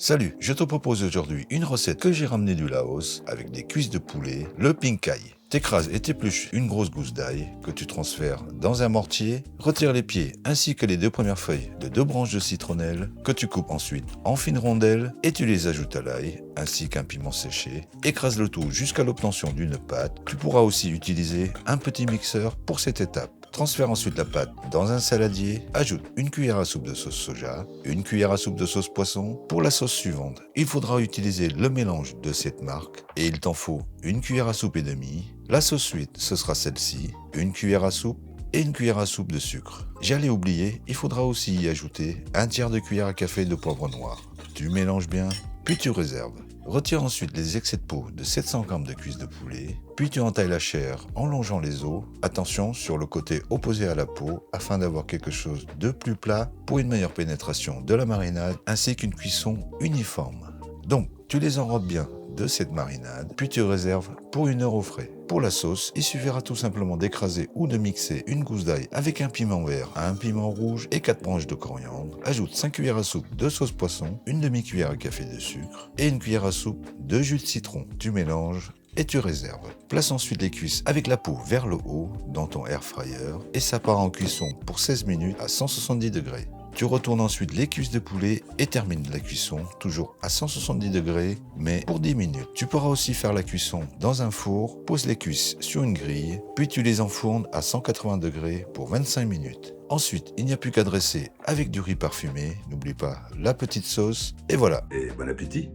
Salut, je te propose aujourd'hui une recette que j'ai ramenée du Laos avec des cuisses de poulet, le ping kai. T'écrases et t'épluches une grosse gousse d'ail que tu transfères dans un mortier, retire les pieds ainsi que les deux premières feuilles de 2 branches de citronnelle que tu coupes ensuite en fines rondelles et tu les ajoutes à l'ail ainsi qu'un piment séché. Écrase le tout jusqu'à l'obtention d'une pâte. Tu pourras aussi utiliser un petit mixeur pour cette étape. Transfère ensuite la pâte dans un saladier, ajoute une cuillère à soupe de sauce soja, une cuillère à soupe de sauce poisson. Pour la sauce suivante, il faudra utiliser le mélange de cette marque et il t'en faut une cuillère à soupe et demie. La sauce suite, ce sera celle-ci, une cuillère à soupe et une cuillère à soupe de sucre. J'allais oublier, il faudra aussi y ajouter un tiers de cuillère à café de poivre noir. Tu mélanges bien, puis tu réserves. Retire ensuite les excès de peau de 700 g de cuisses de poulet, puis tu entailles la chair en longeant les os. Attention sur le côté opposé à la peau afin d'avoir quelque chose de plus plat pour une meilleure pénétration de la marinade ainsi qu'une cuisson uniforme. Donc, tu les enrobes bien de cette marinade, puis tu réserves pour 1 heure au frais. Pour la sauce, il suffira tout simplement d'écraser ou de mixer une gousse d'ail avec un piment vert, un piment rouge et 4 branches de coriandre. Ajoute 5 cuillères à soupe de sauce poisson, une demi-cuillère à café de sucre et une cuillère à soupe de jus de citron. Tu mélanges et tu réserves. Place ensuite les cuisses avec la peau vers le haut dans ton air fryer et ça part en cuisson pour 16 minutes à 170 degrés. Tu retournes ensuite les cuisses de poulet et termines la cuisson, toujours à 170 degrés, mais pour 10 minutes. Tu pourras aussi faire la cuisson dans un four, pose les cuisses sur une grille, puis tu les enfournes à 180 degrés pour 25 minutes. Ensuite, il n'y a plus qu'à dresser avec du riz parfumé, n'oublie pas la petite sauce, et voilà. Et bon appétit!